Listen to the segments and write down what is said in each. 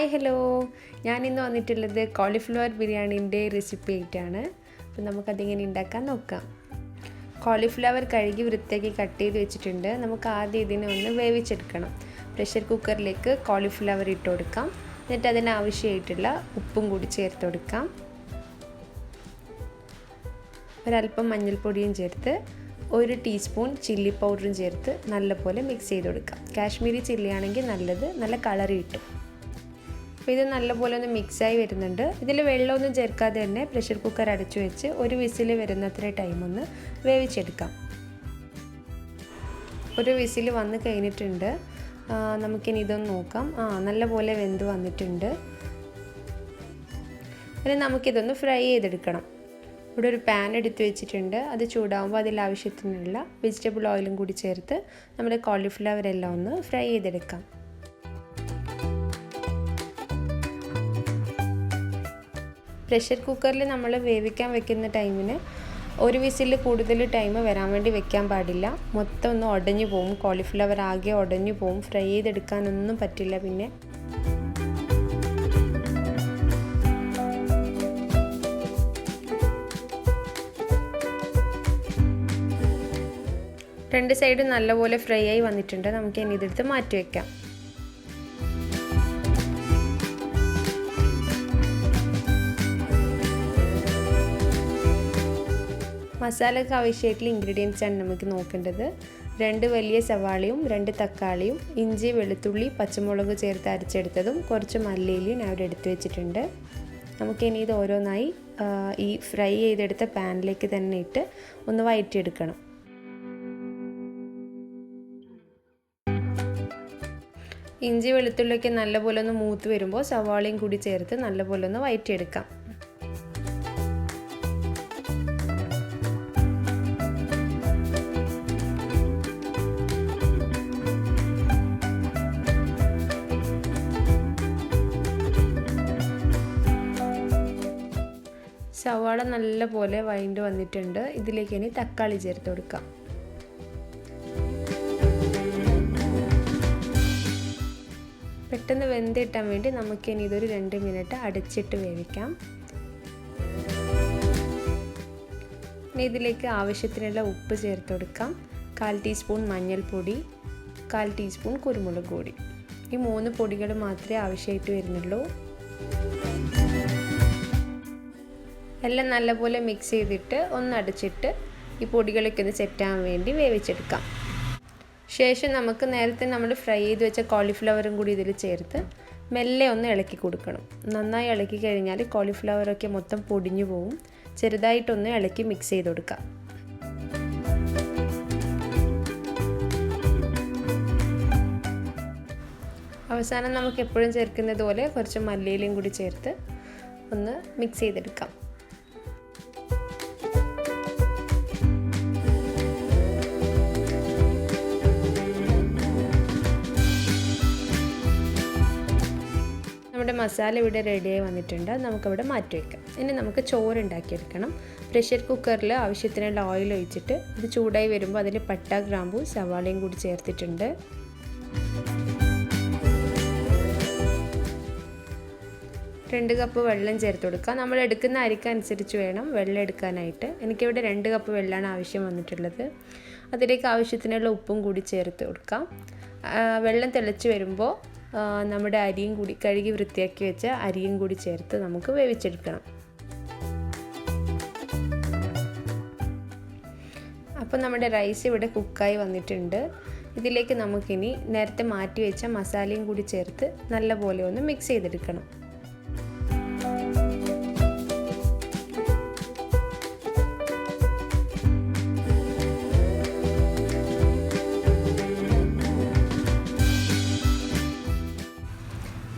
Hi hello, ഞാനിന്ന് വന്നിട്ടുള്ളത് cauliflower ബിരിയാണീൻ്റെ recipe ആയിട്ടാണ്. അപ്പോൾ നമുക്കതിങ്ങനെ ഉണ്ടാക്കാൻ നോക്കാം. കോളിഫ്ലവർ കഴുകി വൃത്തിയാക്കി കട്ട് ചെയ്ത് വെച്ചിട്ടുണ്ട്. നമുക്ക് ആദ്യം ഇതിനെ ഒന്ന് വേവിച്ചെടുക്കണം. പ്രഷർ കുക്കറിലേക്ക് കോളിഫ്ലവർ ഇട്ട് കൊടുക്കാം. എന്നിട്ട് അതിനാവശ്യമായിട്ടുള്ള ഉപ്പും കൂടി ചേർത്ത് കൊടുക്കാം. ഒരല്പം മഞ്ഞൾപ്പൊടിയും ചേർത്ത് 1 ടീസ്പൂൺ ചില്ലി പൗഡറും ചേർത്ത് നല്ലപോലെ മിക്സ് ചെയ്ത് കൊടുക്കാം. കാശ്മീരി ചില്ലി ആണെങ്കിൽ നല്ലത്, നല്ല കളർ കിട്ടും. അപ്പോൾ ഇത് നല്ലപോലെ ഒന്ന് മിക്സായി വരുന്നുണ്ട്. ഇതിൽ വെള്ളമൊന്നും ചേർക്കാതെ തന്നെ പ്രഷർ കുക്കർ അടച്ചു വെച്ച് ഒരു വിസിൽ വരുന്നത്ര ടൈം ഒന്ന് വേവിച്ചെടുക്കാം. ഒരു വിസിൽ വന്ന് കഴിഞ്ഞിട്ടുണ്ട്. നമുക്കിനി ഇതൊന്ന് നോക്കാം. നല്ലപോലെ വെന്ത് വന്നിട്ടുണ്ട്. ഇനി നമുക്കിതൊന്ന് ഫ്രൈ ചെയ്തെടുക്കണം. ഇവിടെ ഒരു പാൻ എടുത്ത് വെച്ചിട്ടുണ്ട്. അത് ചൂടാകുമ്പോൾ അതിൽ ആവശ്യത്തിനുള്ള വെജിറ്റബിൾ ഓയിലും കൂടി ചേർത്ത് നമ്മുടെ കോളിഫ്ലവർ എല്ലാം ഒന്ന് ഫ്രൈ ചെയ്തെടുക്കാം. പ്രഷർ കുക്കറിൽ നമ്മൾ വേവിക്കാൻ വെക്കുന്ന ടൈമിന് ഒരു വിസിൽ കൂടുതൽ ടൈം വരാൻ വേണ്ടി വെക്കാൻ പാടില്ല. മൊത്തം ഒന്ന് ഉടഞ്ഞു പോവും. കോളിഫ്ലവർ ആകെ ഉടഞ്ഞു പോവും. ഫ്രൈ ചെയ്തെടുക്കാനൊന്നും പറ്റില്ല. പിന്നെ രണ്ട് സൈഡും നല്ലപോലെ ഫ്രൈ ആയി വന്നിട്ടുണ്ട്. നമുക്ക് ഇനി ഇതെടുത്ത് മാറ്റി വയ്ക്കാം. മസാലയ്ക്ക് ആവശ്യമായിട്ടുള്ള ഇൻഗ്രീഡിയൻസ് ആണ് നമുക്ക് നോക്കേണ്ടത്. 2 വലിയ സവാളയും 2 തക്കാളിയും ഇഞ്ചി വെളുത്തുള്ളി പച്ചമുളക് ചേർത്ത് അരച്ചെടുത്തതും കുറച്ച് മല്ലിയിലയും ഞാൻ ഇവിടെ എടുത്ത് വെച്ചിട്ടുണ്ട്. നമുക്കിനി ഇത് ഓരോന്നായി ഈ ഫ്രൈ ചെയ്തെടുത്ത പാനിലേക്ക് തന്നെ ഇട്ട് ഒന്ന് വഴറ്റിയെടുക്കണം. ഇഞ്ചി വെളുത്തുള്ളിയൊക്കെ നല്ലപോലെ ഒന്ന് മൂത്ത് വരുമ്പോൾ സവാളയും കൂടി ചേർത്ത് നല്ലപോലെ ഒന്ന് വഴറ്റിയെടുക്കാം. സവാള നല്ലപോലെ വഴണ്ട് വന്നിട്ടുണ്ട്. ഇതിലേക്ക് ഇനി തക്കാളി ചേർത്ത് കൊടുക്കാം. പെട്ടെന്ന് വെന്തിട്ടാൻ വേണ്ടി നമുക്കിനി ഇതൊരു 2 മിനിറ്റ് അടച്ചിട്ട് വേവിക്കാം. ഇനി ഇതിലേക്ക് ആവശ്യത്തിനുള്ള ഉപ്പ് ചേർത്ത് കൊടുക്കാം. 1/4 ടീസ്പൂൺ മഞ്ഞൾപ്പൊടി, 1/4 ടീസ്പൂൺ കുരുമുളക് പൊടി. ഈ 3 പൊടികൾ മാത്രമേ ആവശ്യമായിട്ട് വരുന്നുള്ളൂ. എല്ലാം നല്ലപോലെ മിക്സ് ചെയ്തിട്ട് ഒന്ന് അടച്ചിട്ട് ഈ പൊടികളൊക്കെ ഒന്ന് സെറ്റാകാൻ വേണ്ടി വേവിച്ചെടുക്കാം. ശേഷം നമുക്ക് നേരത്തെ നമ്മൾ ഫ്രൈ ചെയ്ത് വെച്ച കോളിഫ്ലവറും കൂടി ഇതിൽ ചേർത്ത് മെല്ലെ ഒന്ന് ഇളക്കി കൊടുക്കണം. നന്നായി ഇളക്കി കഴിഞ്ഞാൽ കോളിഫ്ലവറൊക്കെ മൊത്തം പൊടിഞ്ഞു പോവും. ചെറുതായിട്ടൊന്ന് ഇളക്കി മിക്സ് ചെയ്ത് കൊടുക്കാം. അവസാനം നമുക്ക് എപ്പോഴും ചേർക്കുന്നത് പോലെ കുറച്ച് മല്ലിയിലയും കൂടി ചേർത്ത് ഒന്ന് മിക്സ് ചെയ്തെടുക്കാം. നമ്മുടെ മസാല ഇവിടെ റെഡിയായി വന്നിട്ടുണ്ട്. നമുക്കവിടെ മാറ്റി വയ്ക്കാം. ഇനി നമുക്ക് ചോറ് ഉണ്ടാക്കിയെടുക്കണം. പ്രഷർ കുക്കറിൽ ആവശ്യത്തിനുള്ള ഓയിൽ ഒഴിച്ചിട്ട് ഇത് ചൂടായി വരുമ്പോൾ അതിൽ പട്ട ഗ്രാമ്പൂ സവാളയും കൂടി ചേർത്തിട്ടുണ്ട്. രണ്ട് കപ്പ് വെള്ളം ചേർത്ത് കൊടുക്കുക. നമ്മൾ എടുക്കുന്ന അരിക്കനുസരിച്ച് വേണം വെള്ളം എടുക്കാനായിട്ട്. എനിക്കിവിടെ 2 കപ്പ് വെള്ളമാണ് ആവശ്യം വന്നിട്ടുള്ളത്. അതിലേക്ക് ആവശ്യത്തിനുള്ള ഉപ്പും കൂടി ചേർത്ത് കൊടുക്കാം. വെള്ളം തിളച്ച് വരുമ്പോൾ നമ്മുടെ അരിയും കൂടി കഴുകി വൃത്തിയാക്കി വെച്ച അരിയും കൂടി ചേർത്ത് നമുക്ക് വേവിച്ചെടുക്കണം. അപ്പോൾ നമ്മുടെ റൈസ് ഇവിടെ കുക്കായി വന്നിട്ടുണ്ട്. ഇതിലേക്ക് നമുക്കിനി നേരത്തെ മാറ്റി വെച്ച മസാലയും കൂടി ചേർത്ത് നല്ലപോലെ ഒന്ന് മിക്സ് ചെയ്തെടുക്കണം.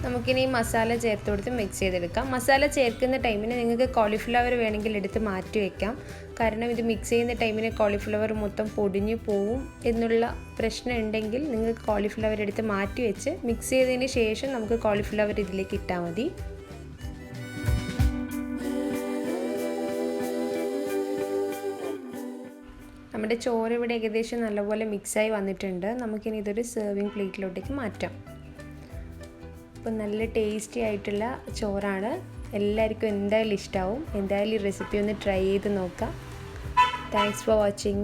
നമുക്കിനി മസാല ചേർത്ത് കൊടുത്ത് മിക്സ് ചെയ്തെടുക്കാം. മസാല ചേർക്കുന്ന ടൈമിന് നിങ്ങൾക്ക് കോളിഫ്ലവർ വേണമെങ്കിൽ എടുത്ത് മാറ്റി വയ്ക്കാം. കാരണം ഇത് മിക്സ് ചെയ്യുന്ന ടൈമിന് കോളിഫ്ലവർ മൊത്തം പൊടിഞ്ഞു പോവും എന്നുള്ള പ്രശ്നം ഉണ്ടെങ്കിൽ നിങ്ങൾക്ക് കോളിഫ്ലവർ എടുത്ത് മാറ്റി വെച്ച് മിക്സ് ചെയ്തതിന് ശേഷം നമുക്ക് കോളിഫ്ലവർ ഇതിലേക്ക് ഇട്ടാൽ മതി. നമ്മുടെ ചോറ് ഇവിടെ ഏകദേശം നല്ലപോലെ മിക്സായി വന്നിട്ടുണ്ട്. നമുക്കിനി ഇതൊരു സെർവിങ് പ്ലേറ്റിലോട്ടേക്ക് മാറ്റാം. അപ്പോൾ നല്ല ടേസ്റ്റി ആയിട്ടുള്ള ചോറാണ്. എല്ലാവർക്കും എന്തായാലും ഇഷ്ടമാവും. എന്തായാലും ഈ റെസിപ്പി ഒന്ന് ട്രൈ ചെയ്ത് നോക്കാം. Thanks for watching.